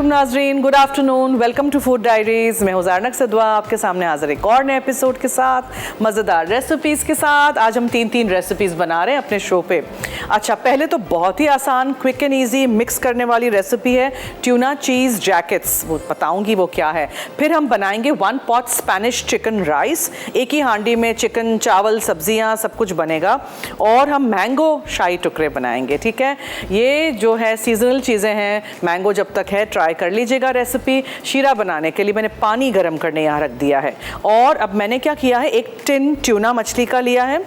नाजरीन, good afternoon, welcome to food diaries. मैं हुज़ारनक सदवा आपके सामने हाजिर एक और नए एपिसोड के साथ, मज़ेदार रेसिपीज़ के साथ। आज हम तीन रेसिपीज़ बना रहे हैं अपने शो पे। अच्छा, पहले तो बहुत ही आसान, क्विक एंड ईजी मिक्स करने वाली रेसिपी है ट्यूना चीज़ जैकेट्स, वो बताऊँगी वो क्या है। फिर हम बनाएंगे 1 पॉट स्पेनिश चिकन राइस, एक ही हांडी में चिकन, चावल, सब्जियाँ सब कुछ बनेगा। और हम मैंगो शाही टुकड़े बनाएंगे, ठीक है। ये जो है सीजनल चीज़ें हैं, मैंगो जब तक है ट्राई कर लीजिएगा रेसिपी। शीरा बनाने के लिए मैंने पानी गर्म करने यहाँ रख दिया है। और अब मैंने क्या किया है, एक टिन ट्यूना मछली का लिया है।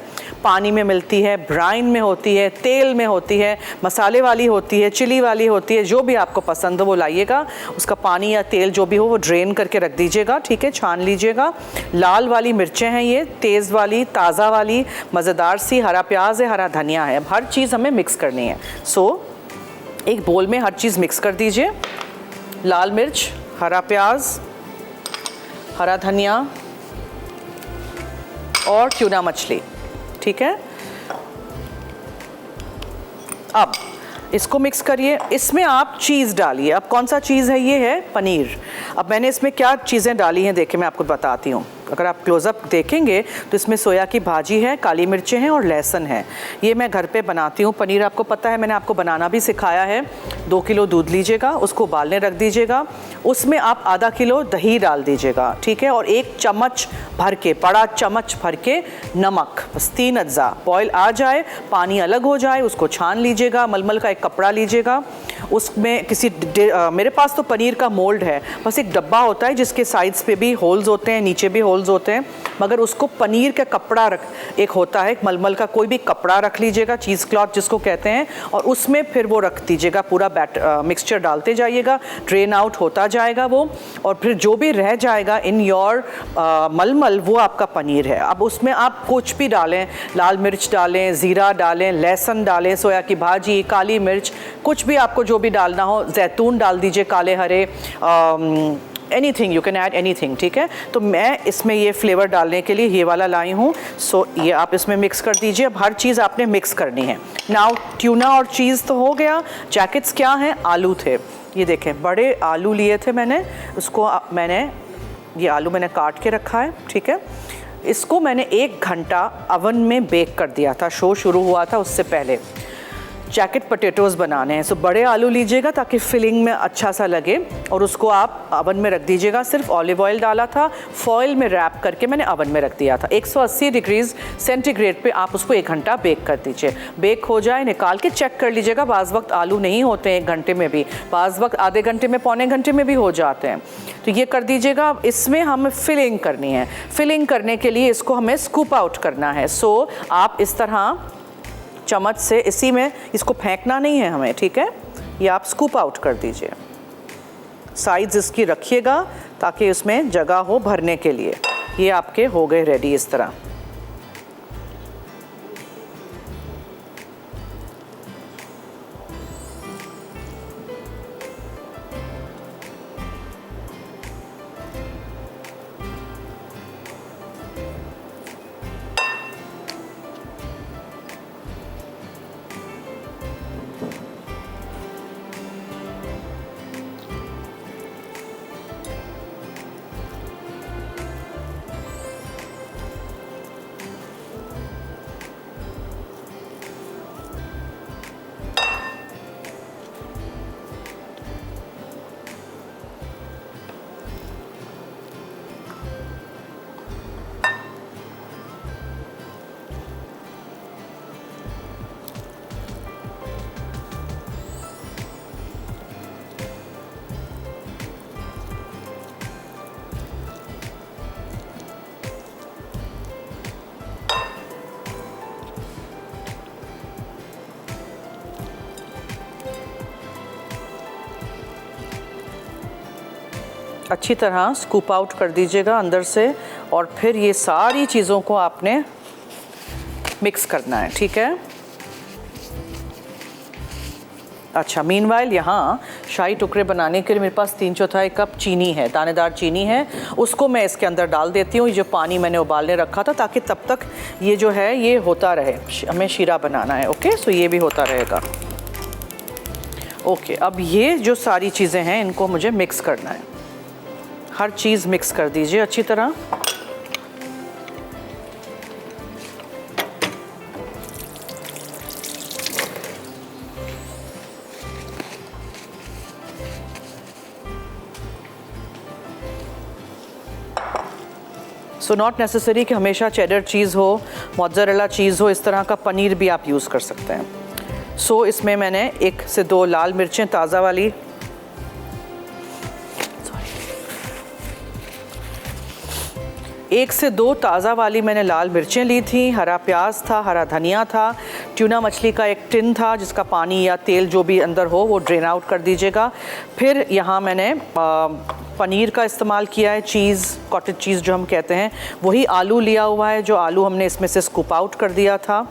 पानी में मिलती है, ब्राइन में होती है, तेल में होती है, मसाले वाली होती है, चिली वाली होती है, जो भी आपको पसंद हो वो लाइएगा। उसका पानी या तेल जो भी हो वो ड्रेन करके रख दीजिएगा, ठीक है, छान लीजिएगा। लाल वाली मिर्चें हैं ये, तेज़ वाली, ताज़ा वाली, मज़ेदार सी, हरा प्याज है, हरा धनिया है। अब हर चीज़ हमें मिक्स करनी है। एक बोल में हर चीज़ मिक्स कर दीजिए। लाल मिर्च, हरा प्याज, हरा धनिया और ट्यूना मछली, ठीक है। अब इसको मिक्स करिए। इसमें आप चीज़ डालिए। अब कौन सा चीज़ है, ये है पनीर। अब मैंने इसमें क्या चीज़ें डाली हैं देखिए, मैं आपको बताती हूँ। अगर आप क्लोज़अप देखेंगे तो इसमें सोया की भाजी है, काली मिर्चें हैं और लहसुन है। ये मैं घर पे बनाती हूँ। पनीर आपको पता है, मैंने आपको बनाना भी सिखाया है। 2 किलो दूध लीजिएगा, उसको उबालने रख दीजिएगा। उसमें आप आधा किलो दही डाल दीजिएगा, ठीक है। और 1 चम्मच भर के, बड़ा चम्मच भर के नमक, बस 3 अज्जा। बॉयल आ जाए, पानी अलग हो जाए, उसको छान लीजिएगा। मलमल का एक कपड़ा लीजिएगा, उसमें मेरे पास तो पनीर का मोल्ड है, बस एक डब्बा होता है जिसके साइड्स पे भी होल्स होते हैं, नीचे भी होल्स होते हैं, मगर उसको पनीर का कपड़ा एक होता है, मलमल का कोई भी कपड़ा रख लीजिएगा, चीज़ क्लॉथ जिसको कहते हैं, और उसमें फिर वो रख दीजिएगा। पूरा मिक्सचर डालते जाइएगा, ड्रेन आउट होता जाएगा वो, और फिर जो भी रह जाएगा इन योर मलमल, वो आपका पनीर है। अब उसमें आप कुछ भी डालें, लाल मिर्च डालें, ज़ीरा डालें, लहसुन डालें, सोया की भाजी, काली मिर्च, कुछ भी आपको जो भी डालना हो, जैतून डाल दीजिए, काले हरे, anything, you can add anything, ठीक है। तो मैं इसमें ये फ्लेवर डालने के लिए ये वाला लाई हूँ। ये आप इसमें मिक्स कर दीजिए। अब हर चीज़ आपने मिक्स करनी है। नाउ ट्यूना और चीज़ तो हो गया। जैकेट्स क्या हैं, आलू थे। ये देखें, बड़े आलू लिए थे मैंने, उसको ये आलू मैंने काट के रखा है, ठीक है। इसको मैंने 1 घंटा अवन में बेक कर दिया था, शो शुरू हुआ था उससे पहले। जैकेट पोटैटोज़ बनाने हैं, सो बड़े आलू लीजिएगा ताकि फिलिंग में अच्छा सा लगे, और उसको आप अवन में रख दीजिएगा। सिर्फ ऑलिव ऑयल डाला था, फॉइल में रैप करके मैंने अवन में रख दिया था। 180 डिग्री सेंटीग्रेड पे आप उसको 1 घंटा बेक कर दीजिए। बेक हो जाए, निकाल के चेक कर लीजिएगा। बाज़ वक्त आलू नहीं होते हैं 1 घंटे में भी, बाज़ वक्त आधे घंटे में, पौने घंटे में भी हो जाते हैं। तो ये कर दीजिएगा। अब इसमें हमें फिलिंग करनी है। फिलिंग करने के लिए इसको हमें स्कूप आउट करना है। आप इस तरह चम्मच से, इसी में, इसको फेंकना नहीं है हमें, ठीक है। ये आप स्कूप आउट कर दीजिए। साइड्स इसकी रखिएगा ताकि उसमें जगह हो भरने के लिए। ये आपके हो गए रेडी इस तरह। अच्छी तरह स्कूप आउट कर दीजिएगा अंदर से, और फिर ये सारी चीज़ों को आपने मिक्स करना है, ठीक है। अच्छा, मीनवाइल यहाँ शाही टुकड़े बनाने के लिए मेरे पास 3/4 कप चीनी है, दानेदार चीनी है। उसको मैं इसके अंदर डाल देती हूँ, जो पानी मैंने उबालने रखा था, ताकि तब तक ये जो है ये होता रहे। हमें शीरा बनाना है, ओके। सो ये भी होता रहेगा। ओके, अब ये जो सारी चीज़ें हैं इनको मुझे मिक्स करना है। हर चीज़ मिक्स कर दीजिए अच्छी तरह। सो नॉट नेसेसरी कि हमेशा चेडर चीज़ हो, मोज़रेला चीज़ हो, इस तरह का पनीर भी आप यूज़ कर सकते हैं। सो इसमें मैंने 1 से 2 लाल मिर्चें ताज़ा वाली, 1 से 2 ताज़ा वाली मैंने लाल मिर्चें ली थी, हरा प्याज था, हरा धनिया था, ट्यूना मछली का एक टिन था जिसका पानी या तेल जो भी अंदर हो वो ड्रेन आउट कर दीजिएगा। फिर यहाँ मैंने पनीर का इस्तेमाल किया है, चीज़, कॉटेज चीज़ जो हम कहते हैं, वही आलू लिया हुआ है, जो आलू हमने इसमें से स्कूप आउट कर दिया था।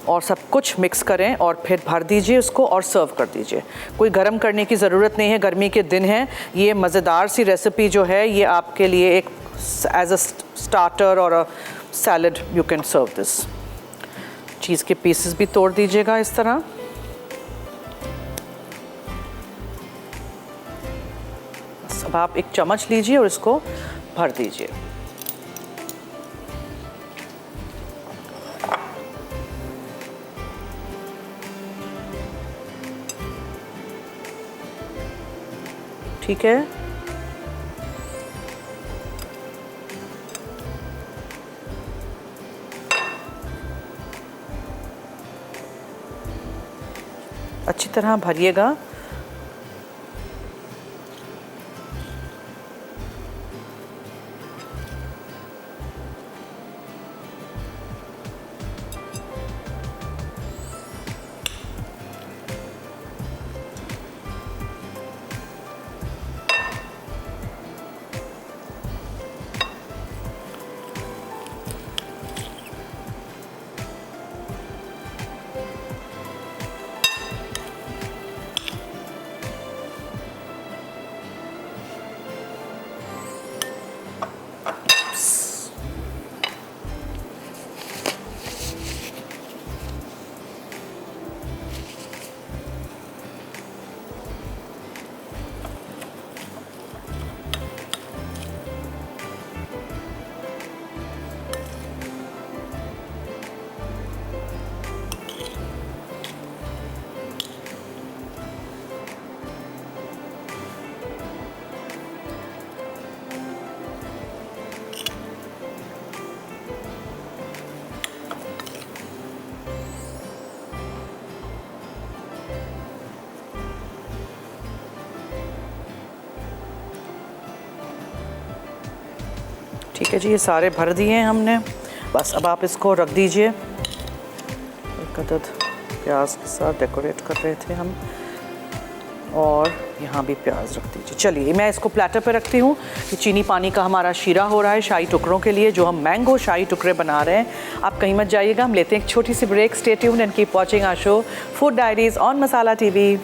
और सब कुछ मिक्स करें और फिर भर दीजिए उसको और सर्व कर दीजिए। कोई गरम करने की ज़रूरत नहीं है, गर्मी के दिन हैं। ये मज़ेदार सी रेसिपी जो है ये आपके लिए एक एज अ स्टार्टर और a salad you can serve this. Cheese के पीसेस भी तोड़ दीजिएगा इस तरह। अब आप एक चम्मच लीजिए और इसको भर दीजिए। ठीक है, अच्छी तरह भरिएगा। ठीक है जी, ये सारे भर दिए हैं हमने। बस अब आप इसको रख दीजिए। एक अदद प्याज के साथ डेकोरेट कर रहे थे हम, और यहाँ भी प्याज रख दीजिए। चलिए मैं इसको प्लेटर पे रखती हूँ। ये चीनी पानी का हमारा शीरा हो रहा है शाही टुकड़ों के लिए, जो हम मैंगो शाही टुकड़े बना रहे हैं। आप कहीं मत जाइएगा, हम लेते हैं एक छोटी सी break. Stay tuned and keep watching our show Food Diaries on Masala TV.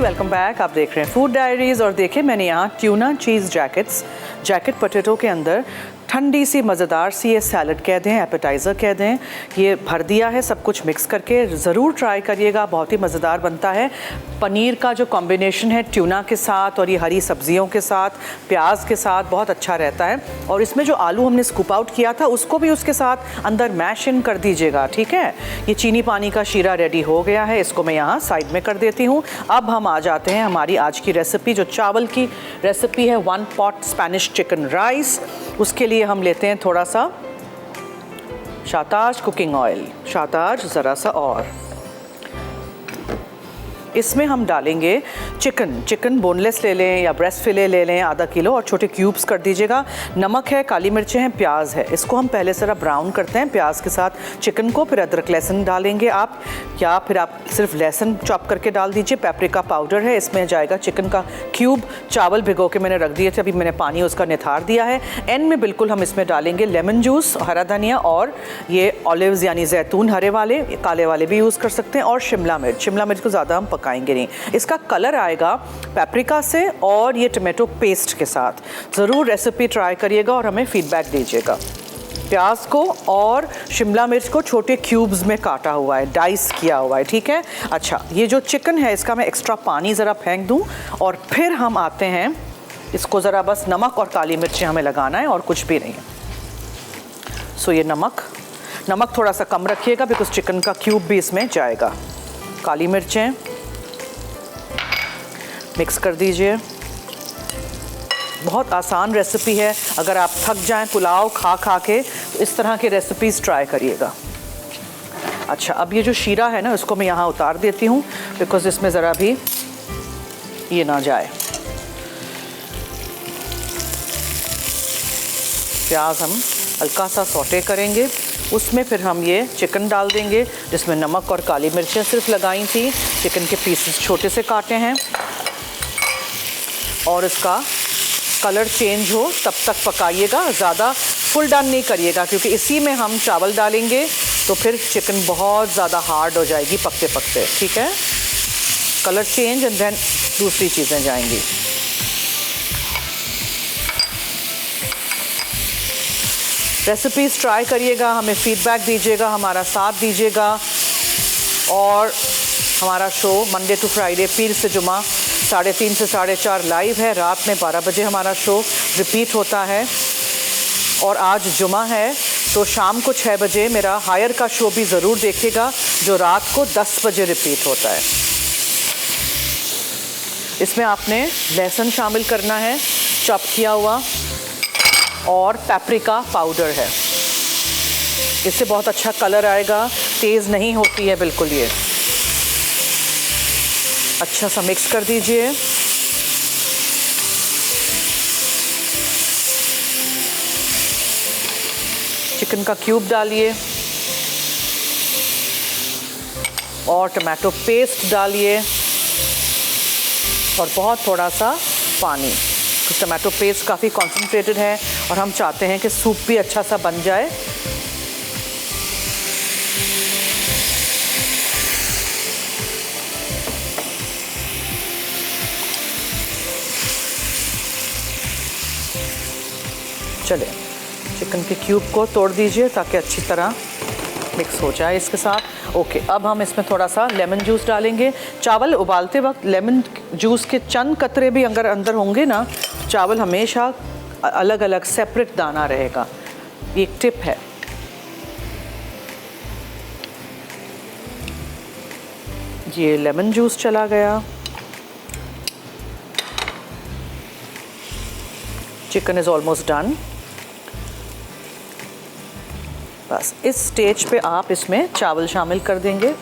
Welcome back. आप देख रहे हैं फूड डायरीज़। और देखिए मैंने यहाँ ट्यूना चीज़ जैकेट पोटैटो के अंदर ठंडी सी मज़ेदार सी, ये सैलड कह दें, एपेटाइज़र कह दें, ये भर दिया है सब कुछ मिक्स करके। ज़रूर ट्राई करिएगा, बहुत ही मज़ेदार बनता है। पनीर का जो कॉम्बिनेशन है ट्यूना के साथ और ये हरी सब्जियों के साथ, प्याज के साथ, बहुत अच्छा रहता है। और इसमें जो आलू हमने स्कूप आउट किया था उसको भी उसके साथ अंदर मैश इन कर दीजिएगा। ठीक है, ये चीनी पानी का शीरा रेडी हो गया है, इसको मैं यहाँ साइड में कर देती हूँ। अब हम आ जाते हैं हमारी आज की रेसिपी, जो चावल की रेसिपी है, 1 पॉट स्पेनिश चिकन राइस। उसके लिए हम लेते हैं थोड़ा सा शाताज कुकिंग ऑयल, शाताज ज़रा सा, और इसमें हम डालेंगे चिकन बोनलेस ले लें या ब्रेस्ट फिले ले लें आधा किलो, और छोटे क्यूब्स कर दीजिएगा। नमक है, काली मिर्चें हैं, प्याज है। इसको हम पहले ज़रा ब्राउन करते हैं प्याज के साथ चिकन को, फिर अदरक लहसुन डालेंगे आप, या फिर आप सिर्फ लहसुन चॉप करके डाल दीजिए। पेपरिका पाउडर है, इसमें जाएगा चिकन का क्यूब। चावल भिगो के मैंने रख दिए थे, अभी मैंने पानी उसका निथार दिया है। एंड में बिल्कुल हम इसमें डालेंगे लेमन जूस, हरा धनिया, और ये ऑलिव्स यानी जैतून हरे वाले, काले वाले भी यूज़ कर सकते हैं, और शिमला मिर्च को ज़्यादा हम पकाएंगे नहीं। इसका कलर आएगा पेपरिका से और ये टमाटो पेस्ट के साथ। ज़रूर रेसिपी ट्राई करिएगा और हमें फीडबैक दीजिएगा। प्याज को और शिमला मिर्च को छोटे क्यूब्स में काटा हुआ है, डाइस किया हुआ है, ठीक है। अच्छा, ये जो चिकन है इसका मैं एक्स्ट्रा पानी ज़रा फेंक दूँ और फिर हम आते हैं, इसको ज़रा बस नमक और काली मिर्चें हमें लगाना है और कुछ भी नहीं है। सो ये नमक थोड़ा सा कम रखिएगा बिकॉज चिकन का क्यूब भी इसमें जाएगा। काली मिर्चें मिक्स कर दीजिए। बहुत आसान रेसिपी है, अगर आप थक जाएं पुलाव खा के तो इस तरह की रेसिपीज़ ट्राई करिएगा। अच्छा, अब ये जो शीरा है ना उसको मैं यहाँ उतार देती हूँ बिकॉज इसमें ज़रा भी ये ना जाए। प्याज हम हल्का सा सौटे करेंगे, उसमें फिर हम ये चिकन डाल देंगे जिसमें नमक और काली मिर्चें सिर्फ लगाई थी। चिकन के पीसेस छोटे से काटे हैं और इसका कलर चेंज हो तब तक पकाइएगा, ज़्यादा फुल डन नहीं करिएगा क्योंकि इसी में हम चावल डालेंगे तो फिर चिकन बहुत ज़्यादा हार्ड हो जाएगी पकते पकते, ठीक है। कलर चेंज एंड देन दूसरी चीज़ें जाएंगी। रेसिपीज़ ट्राई करिएगा, हमें फीडबैक दीजिएगा, हमारा साथ दीजिएगा। और हमारा शो मंडे टू फ्राइडे, पीर से जुमा 3:30 से 4:30 लाइव है। रात में 12 बजे हमारा शो रिपीट होता है और आज जुमा है तो शाम को 6 बजे मेरा हायर का शो भी ज़रूर देखिएगा जो रात को 10 बजे रिपीट होता है। इसमें आपने लहसुन शामिल करना है, चॉप किया हुआ, और पेपरिका पाउडर है। इससे बहुत अच्छा कलर आएगा, तेज़ नहीं होती है बिल्कुल। ये अच्छा सा मिक्स कर दीजिए। चिकन का क्यूब डालिए और टमाटो पेस्ट डालिए और बहुत थोड़ा सा पानी। टमाटो पेस्ट काफ़ी कॉन्सेंट्रेटेड है और हम चाहते हैं कि सूप भी अच्छा सा बन जाए। चले, चिकन के क्यूब को तोड़ दीजिए ताकि अच्छी तरह मिक्स हो जाए इसके साथ। ओके, अब हम इसमें थोड़ा सा लेमन जूस डालेंगे। चावल उबालते वक्त लेमन जूस के चंद कतरे भी अगर अंदर होंगे ना, चावल हमेशा अलग अलग सेपरेट दाना रहेगा। ये एक टिप है। ये लेमन जूस चला गया। Chicken is almost done. बस इस स्टेज पे आप इसमें चावल शामिल कर देंगे।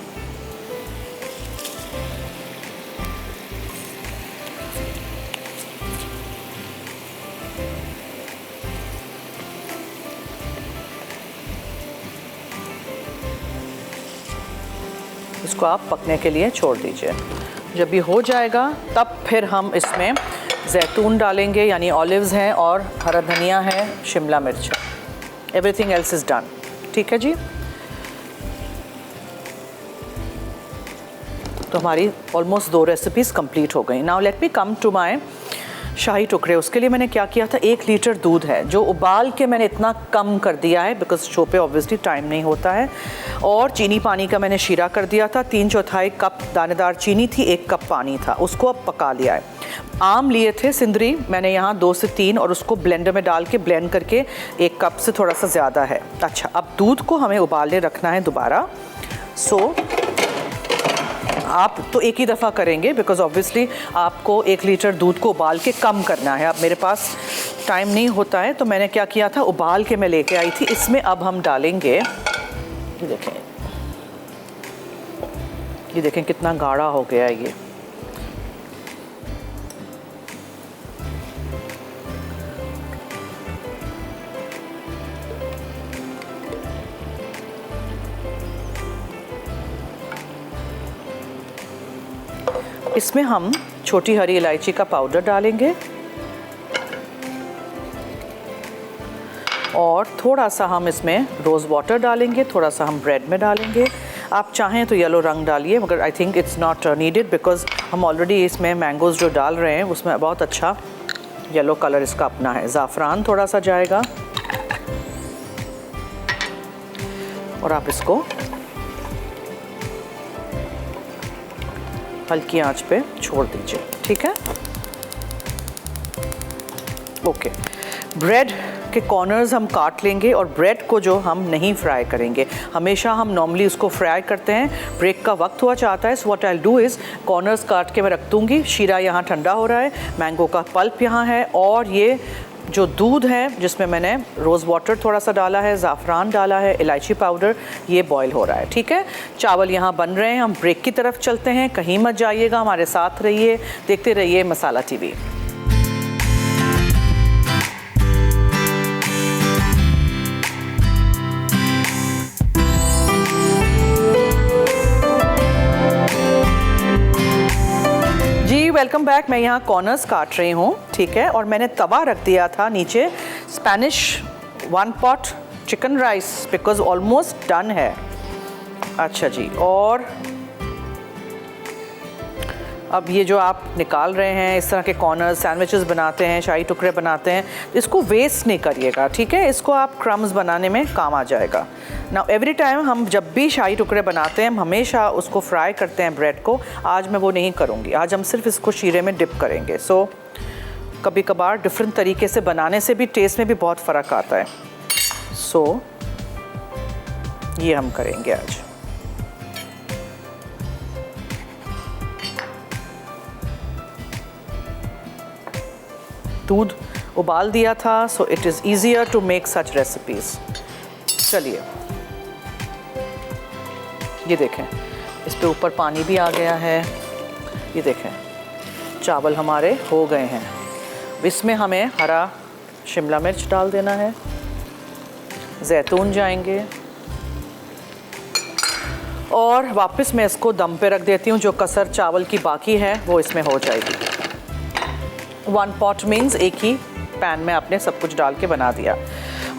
इसको आप पकने के लिए छोड़ दीजिए। जब ये हो जाएगा तब फिर हम इसमें जैतून डालेंगे, यानी ऑलिव्स हैं और हरा धनिया है, शिमला मिर्च है। Everything else is done. ठीक है जी। तो हमारी ऑलमोस्ट 2 रेसिपीज़ कंप्लीट हो गई। Now let me come to my shahi tukde. उसके लिए मैंने क्या किया था, 1 लीटर दूध है जो उबाल के मैंने इतना कम कर दिया है बिकॉज शो पे ऑब्वियसली टाइम नहीं होता है, और चीनी पानी का मैंने शीरा कर दिया था। 3/4 कप दानेदार चीनी थी, 1 कप पानी था, उसको अब पका लिया है। आम लिए थे सिंदरी मैंने यहाँ 2 से 3, और उसको ब्लेंडर में डाल के ब्लेंड करके 1 कप से थोड़ा सा ज़्यादा है। अच्छा, अब दूध को हमें उबालने रखना है दोबारा। सो आप तो एक ही दफ़ा करेंगे बिकॉज़ ऑब्वियसली आपको 1 लीटर दूध को उबाल के कम करना है। अब मेरे पास टाइम नहीं होता है तो मैंने क्या किया था, उबाल के मैं लेके आई थी। इसमें अब हम डालेंगे, ये देखें कितना गाढ़ा हो गया है ये। इसमें हम छोटी हरी इलायची का पाउडर डालेंगे और थोड़ा सा हम इसमें रोज़ वाटर डालेंगे, थोड़ा सा हम ब्रेड में डालेंगे। आप चाहें तो येलो रंग डालिए, मगर I think it's not needed because हम ऑलरेडी इसमें मैंगोज़ जो डाल रहे हैं उसमें बहुत अच्छा येलो कलर इसका अपना है। ज़ाफ़रान थोड़ा सा जाएगा और आप इसको हल्की आंच पे छोड़ दीजिए, ठीक है। ओके, ब्रेड के कॉर्नर्स हम काट लेंगे और ब्रेड को जो हम नहीं फ्राई करेंगे, हमेशा हम नॉर्मली उसको फ्राई करते हैं, ब्रेक का वक्त हुआ चाहता है। So what I will do is corners काट के मैं रख दूँगी। शीरा यहाँ ठंडा हो रहा है, मैंगो का पल्प यहाँ है और ये जो दूध है जिसमें मैंने रोज़ वाटर थोड़ा सा डाला है, ज़ाफ़रान डाला है, इलायची पाउडर, ये बॉईल हो रहा है, ठीक है। चावल यहाँ बन रहे हैं, हम ब्रेक की तरफ चलते हैं, कहीं मत जाइएगा, हमारे साथ रहिए, देखते रहिए मसाला टीवी। Welcome back. मैं यहाँ कॉर्नर्स काट रही हूँ, ठीक है, और मैंने तवा रख दिया था नीचे Spanish 1 pot chicken rice because almost done है। अच्छा जी, और अब ये जो आप निकाल रहे हैं इस तरह के कॉर्नर्स, सैंडविचेस बनाते हैं, शाही टुकड़े बनाते हैं, इसको वेस्ट नहीं करिएगा, ठीक है। इसको आप क्रम्स बनाने में काम आ जाएगा। नाउ एवरी टाइम हम जब भी शाही टुकड़े बनाते हैं हम हमेशा उसको फ्राई करते हैं ब्रेड को। आज मैं वो नहीं करूँगी, आज हम सिर्फ इसको शीरे में डिप करेंगे। सो कभी कभार डिफरेंट तरीके से बनाने से भी टेस्ट में भी बहुत फ़र्क आता है। सो ये हम करेंगे आज। दूध उबाल दिया था, so it is easier to make such recipes. चलिए, ये देखें, इस पे ऊपर पानी भी आ गया है। ये देखें, चावल हमारे हो गए हैं। इसमें हमें हरा शिमला मिर्च डाल देना है, जैतून जाएंगे और वापस मैं इसको दम पे रख देती हूँ। जो कसर चावल की बाकी है वो इसमें हो जाएगी। 1 पॉट मीन्स एक ही पैन में आपने सब कुछ डाल के बना दिया।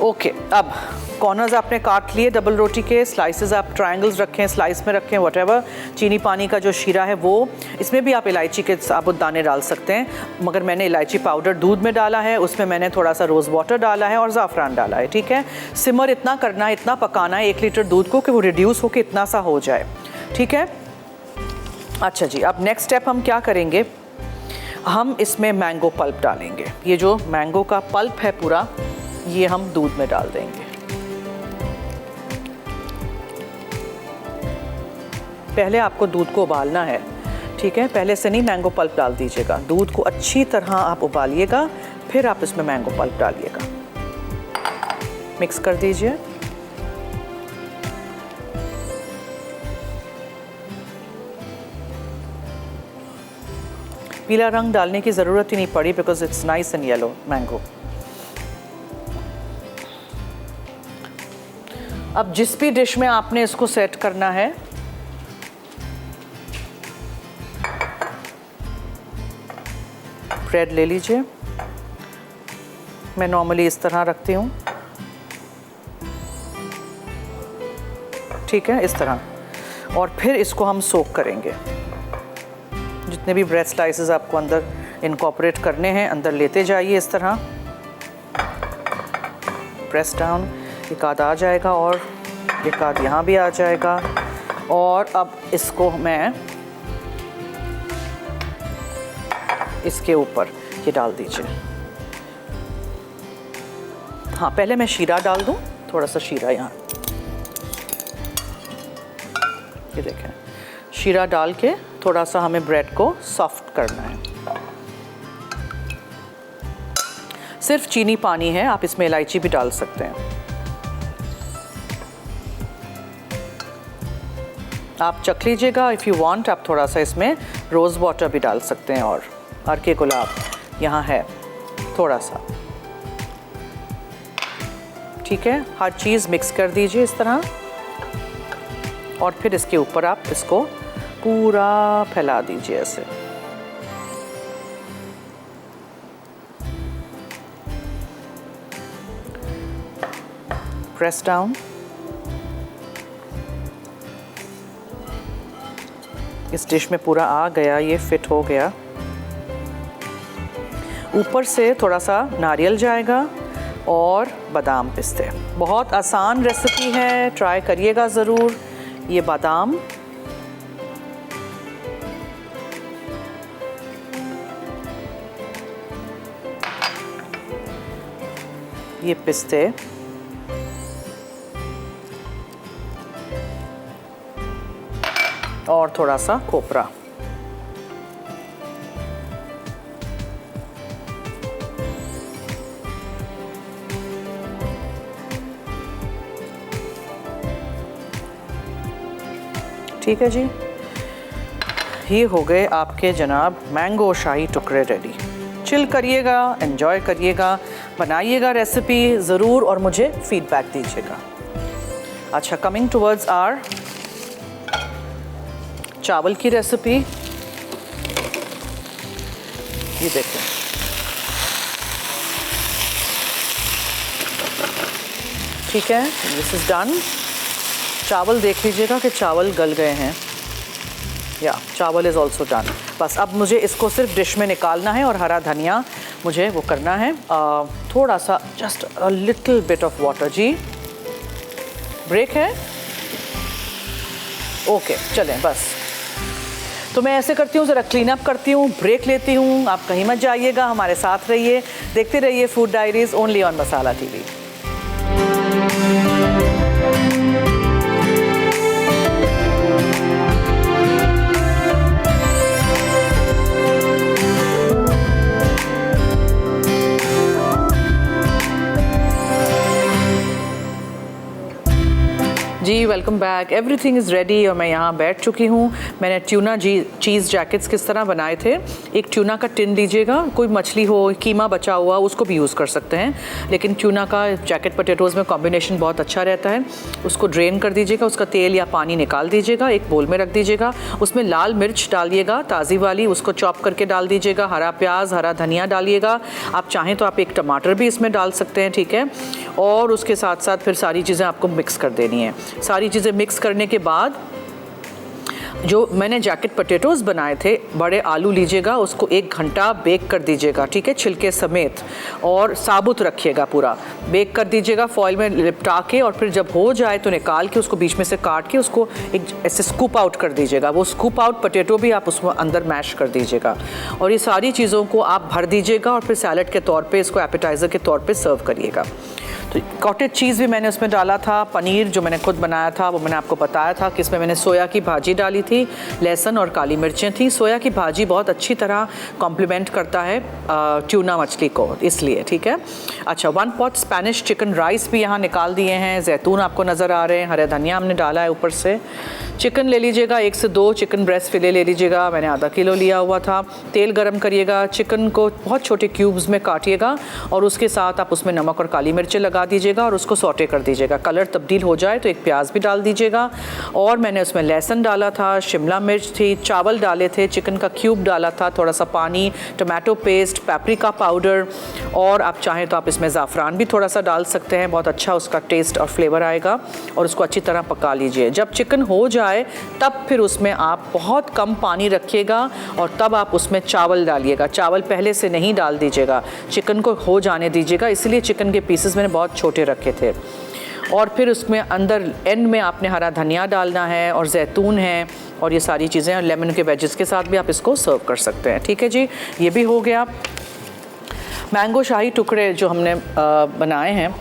ओके, अब कॉर्नर्स आपने काट लिए डबल रोटी के, स्लाइसेस आप ट्रायंगल्स रखें, स्लाइस में रखें, व्हाटएवर। चीनी पानी का जो शीरा है वो, इसमें भी आप इलायची के साबुत दाने डाल सकते हैं, मगर मैंने इलायची पाउडर दूध में डाला है, उसमें मैंने थोड़ा सा रोज़ वाटर डाला है और ज़ाफ़रान डाला है, ठीक है। सिमर इतना करना है, इतना पकाना है 1 लीटर दूध को कि वो रिड्यूस होकर इतना सा हो जाए, ठीक है। अच्छा जी, अब नेक्स्ट स्टेप हम क्या करेंगे, हम इसमें मैंगो पल्प डालेंगे। ये जो मैंगो का पल्प है पूरा, ये हम दूध में डाल देंगे। पहले आपको दूध को उबालना है, ठीक है, पहले से नहीं मैंगो पल्प डाल दीजिएगा। दूध को अच्छी तरह आप उबालिएगा, फिर आप इसमें मैंगो पल्प डालिएगा। मिक्स कर दीजिए। पीला रंग डालने की ज़रूरत ही नहीं पड़ी because it's nice and yellow mango. अब जिस भी डिश में आपने इसको सेट करना है, ब्रेड ले लीजिए। मैं नॉर्मली इस तरह रखती हूँ, ठीक है, इस तरह, और फिर इसको हम सोक करेंगे। जितने भी ब्रेड स्लाइसेस आपको अंदर इनकॉर्पोरेट करने हैं, अंदर लेते जाइए इस तरह। प्रेस डाउन, एक आध आ जाएगा और एक आध यहाँ भी आ जाएगा। और अब इसको मैं इसके ऊपर ये डाल दीजिए। हाँ, पहले मैं शीरा डाल दूँ, थोड़ा सा शीरा यहाँ, ये देखें, शीरा डाल के थोड़ा सा हमें ब्रेड को सॉफ्ट करना है। सिर्फ चीनी पानी है, आप इसमें इलायची भी डाल सकते हैं। आप चख लीजिएगा, इफ़ यू वांट आप थोड़ा सा इसमें रोज़ वाटर भी डाल सकते हैं। और अर्के गुलाब यहाँ है थोड़ा सा, ठीक है। हर चीज़ मिक्स कर दीजिए इस तरह, और फिर इसके ऊपर आप इसको पूरा फैला दीजिए ऐसे। Press down. इस डिश में पूरा आ गया, ये फिट हो गया। ऊपर से थोड़ा सा नारियल जाएगा और बादाम पिस्ते। बहुत आसान रेसिपी है, ट्राई करिएगा ज़रूर। ये बादाम, ये पिस्ते, और थोड़ा सा खोपरा। ठीक है जी, ये हो गए आपके जनाब मैंगो शाही टुकड़े रेडी। चिल करिएगा, एंजॉय करिएगा, बनाइएगा रेसिपी ज़रूर और मुझे फीडबैक दीजिएगा। अच्छा, कमिंग टुवर्ड्स आवर चावल की रेसिपी। ये देखें, ठीक है, दिस इज़ डन। चावल देख लीजिएगा कि चावल गल गए हैं। या चावल इज़ ऑल्सो डन। बस अब मुझे इसको सिर्फ डिश में निकालना है और हरा धनिया मुझे वो करना है। थोड़ा सा just a little bit of water. जी ब्रेक है? ओके, चलें बस। तो मैं ऐसे करती हूँ, ज़रा क्लीन अप करती हूँ, ब्रेक लेती हूँ। आप कहीं मत जाइएगा, हमारे साथ रहिए, देखते रहिए food diaries only on Masala TV. जी welcome back. Everything is ready और मैं यहाँ बैठ चुकी हूँ। मैंने ट्यूना चीज़ जैकेट्स किस तरह बनाए थे। एक ट्यूना का टिन लीजिएगा, कोई मछली हो, कीमा बचा हुआ, उसको भी यूज़ कर सकते हैं, लेकिन ट्यूना का जैकेट पोटैटोज़ में कॉम्बिनेशन बहुत अच्छा रहता है। उसको ड्रेन कर दीजिएगा, उसका तेल या पानी निकाल दीजिएगा, एक बोल में रख दीजिएगा। उसमें लाल मिर्च डालिएगा, ताज़ी वाली, उसको चॉप करके डाल दीजिएगा। हरा प्याज, हरा धनिया डालिएगा। आप चाहें तो आप एक टमाटर भी इसमें डाल सकते हैं, ठीक है। और उसके साथ साथ फिर सारी चीज़ें आपको मिक्स कर देनी है। सारी चीज़ें मिक्स करने के बाद जो मैंने जैकेट पोटैटोज़ बनाए थे, बड़े आलू लीजिएगा, उसको 1 घंटा बेक कर दीजिएगा, ठीक है, छिलके समेत, और साबुत रखिएगा, पूरा बेक कर दीजिएगा फॉइल में लिपटा के। और फिर जब हो जाए तो निकाल के उसको बीच में से काट के उसको एक ऐसे स्कूप आउट कर दीजिएगा। वो स्कूप आउट पोटैटो भी आप उसमें अंदर मैश कर दीजिएगा और ये सारी चीज़ों को आप भर दीजिएगा और फिर सैलड के तौर पर इसको एपेटाइज़र के तौर पर सर्व करिएगा। तो कॉटेज चीज़ भी मैंने उसमें डाला था। पनीर जो मैंने खुद बनाया था वो मैंने आपको बताया था कि इसमें मैंने सोया की भाजी डाली थी, लहसुन और काली मिर्चें थी। सोया की भाजी बहुत अच्छी तरह कॉम्प्लीमेंट करता है ट्यूना मछली को, इसलिए, ठीक है। अच्छा, 1 पॉट स्पेनिश चिकन राइस भी यहाँ निकाल दिए हैं। जैतून आपको नज़र आ रहे हैं, हरे धनिया हमने डाला है ऊपर से। चिकन ले लीजिएगा, 1 से 2 चिकन ब्रेस्ट फिले ले लीजिएगा, मैंने आधा किलो लिया हुआ था। तेल गरम करिएगा, चिकन को बहुत छोटे क्यूब्स में काटिएगा और उसके साथ आप उसमें नमक और काली मिर्चें लगा दीजिएगा और उसको सौटे कर दीजिएगा। कलर तब्दील हो जाए तो एक प्याज भी डाल दीजिएगा। और मैंने उसमें लहसुन डाला था, शिमला मिर्च थी, चावल डाले थे, चिकन का क्यूब डाला था, थोड़ा सा पानी, टमाटो पेस्ट, पेपरिका पाउडर, और आप चाहें तो आप इसमें ज़ाफ़रान भी थोड़ा सा डाल सकते हैं, बहुत अच्छा उसका टेस्ट और फ्लेवर आएगा। और उसको अच्छी तरह पका लीजिए। जब चिकन हो जाए तब फिर उसमें आप बहुत कम पानी रखिएगा और तब आप उसमें चावल डालिएगा। चावल पहले से नहीं डाल दीजिएगा, चिकन को हो जाने दीजिएगा, इसलिए चिकन के पीसेस मैंने बहुत छोटे रखे थे। और फिर उसमें अंदर एंड में आपने हरा धनिया डालना है और जैतून है और ये सारी चीज़ें, और लेमन के वेजेस के साथ भी आप इसको सर्व कर सकते हैं, ठीक है जी। ये भी हो गया। मैंगो शाही टुकड़े जो हमने बनाए हैं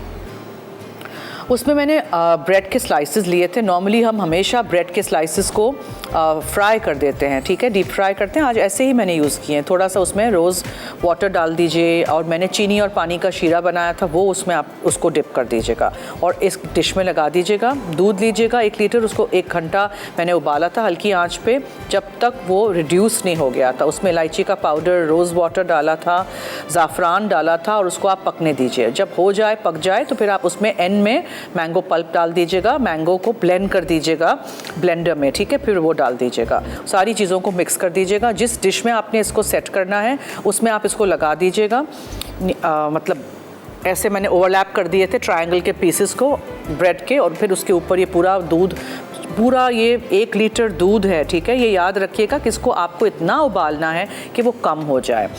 उसमें मैंने ब्रेड के स्लाइसेस लिए थे। नॉर्मली हम हमेशा ब्रेड के स्लाइसेस को फ्राई कर देते हैं, ठीक है, डीप फ्राई करते हैं। आज ऐसे ही मैंने यूज़ किए हैं। थोड़ा सा उसमें रोज़ वाटर डाल दीजिए और मैंने चीनी और पानी का शीरा बनाया था, वो उसमें आप उसको डिप कर दीजिएगा और इस डिश में लगा दीजिएगा। दूध लीजिएगा 1 लीटर, उसको 1 घंटा मैंने उबाला था हल्की आंच पे, जब तक वो रिड्यूस नहीं हो गया था। उसमें इलायची का पाउडर, रोज़ वाटर डाला था, ज़ाफ़रान डाला था और उसको आप पकने दीजिए। जब हो जाए, पक जाए, तो फिर आप उसमें एंड में मैंगो पल्प डाल दीजिएगा, मैंगो को ब्लेंड कर दीजिएगा ब्लेंडर में, ठीक है, फिर वो डाल दीजिएगा। सारी चीज़ों को मिक्स कर दीजिएगा। जिस डिश में आपने इसको सेट करना है उसमें आप इसको लगा दीजिएगा। मतलब ऐसे मैंने ओवरलैप कर दिए थे ट्रायंगल के पीसेस को ब्रेड के, और फिर उसके ऊपर ये पूरा दूध पूरा ये 1 लीटर दूध है, ठीक है, ये याद रखिएगा कि इसको आपको इतना उबालना है कि वो कम हो जाए।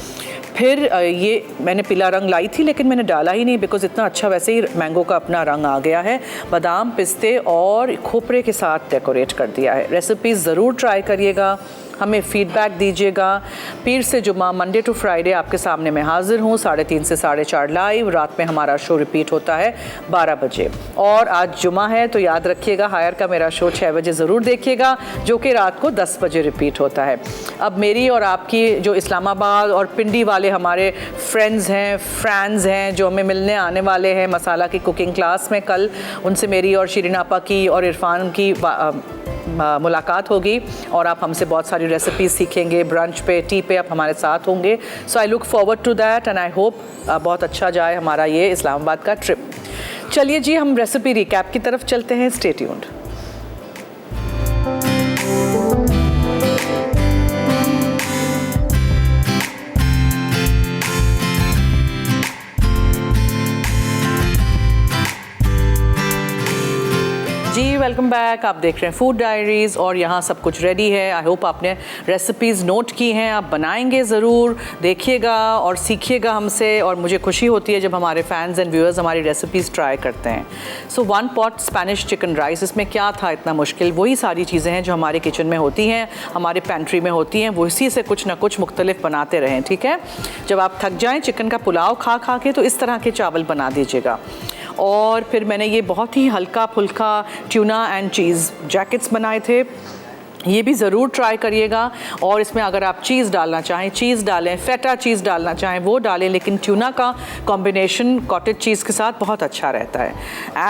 फिर ये मैंने पीला रंग लाई थी लेकिन मैंने डाला ही नहीं बिकॉज़ इतना अच्छा वैसे ही मैंगो का अपना रंग आ गया है। बादाम, पिस्ते और खोपरे के साथ डेकोरेट कर दिया है। रेसिपी ज़रूर ट्राई करिएगा, हमें फीडबैक दीजिएगा। पीर से जुमा, मंडे टू फ्राइडे आपके सामने मैं हाजिर हूँ 3:30 से 4:30 लाइव। रात में हमारा शो रिपीट होता है 12 बजे। और आज जुमा है तो याद रखिएगा हायर का मेरा शो 6 बजे ज़रूर देखिएगा, जो कि रात को 10 बजे रिपीट होता है। अब मेरी और आपकी जो इस्लामाबाद और पिंडी वाले हमारे फ्रेंड्स हैं जो हमें मिलने आने वाले हैं मसाला की कुकिंग क्लास में, कल उनसे मेरी और शीरीन आपा की और इरफान की मुलाकात होगी और आप हमसे बहुत सारी रेसिपीज़ सीखेंगे। ब्रंच पे, टी पे आप हमारे साथ होंगे। So I look forward to that and I hope बहुत अच्छा जाए हमारा ये इस्लामाबाद का ट्रिप। चलिए जी, हम रेसिपी रिकैप की तरफ चलते हैं। Stay tuned. जी वेलकम बैक। आप देख रहे हैं फूड डायरीज़ और यहाँ सब कुछ रेडी है। आई होप आपने रेसिपीज़ नोट की हैं, आप बनाएंगे ज़रूर, देखिएगा और सीखिएगा हमसे। और मुझे खुशी होती है जब हमारे फैंस एंड व्यूअर्स हमारी रेसिपीज़ ट्राई करते हैं। सो 1 पॉट स्पेनिश चिकन राइस, इसमें क्या था इतना मुश्किल? वही सारी चीज़ें हैं जो हमारे किचन में होती हैं, हमारे पेंट्री में होती हैं, वो इसी से कुछ ना कुछ मुख्तलिफ बनाते रहें, ठीक है। जब आप थक जाएँ चिकन का पुलाव खा के तो इस तरह के चावल बना दीजिएगा। और फिर मैंने ये बहुत ही हल्का फुल्का ट्यूना एंड चीज़ जैकेट्स बनाए थे, ये भी ज़रूर ट्राई करिएगा। और इसमें अगर आप चीज़ डालना चाहें चीज़ डालें, फेटा चीज़ डालना चाहें वो डालें, लेकिन ट्यूना का कॉम्बिनेशन कॉटेज चीज़ के साथ बहुत अच्छा रहता है।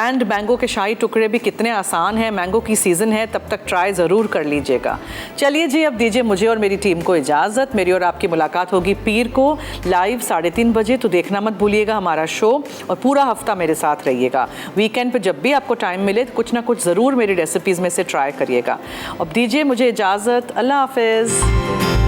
एंड मैंगो के शाही टुकड़े भी कितने आसान हैं, मैंगो की सीज़न है, तब तक ट्राई ज़रूर कर लीजिएगा। चलिए जी, अब दीजिए मुझे और मेरी टीम को इजाज़त। मेरी और आपकी मुलाकात होगी पीर को लाइव 3:30 बजे, तो देखना मत भूलिएगा हमारा शो और पूरा हफ्ता मेरे साथ रहिएगा। वीकेंड पर जब भी आपको टाइम मिले कुछ ना कुछ ज़रूर मेरी रेसिपीज़ में से ट्राई करिएगा। अब दीजिए मुझे इजाज़त। अल्लाह हाफ़िज़।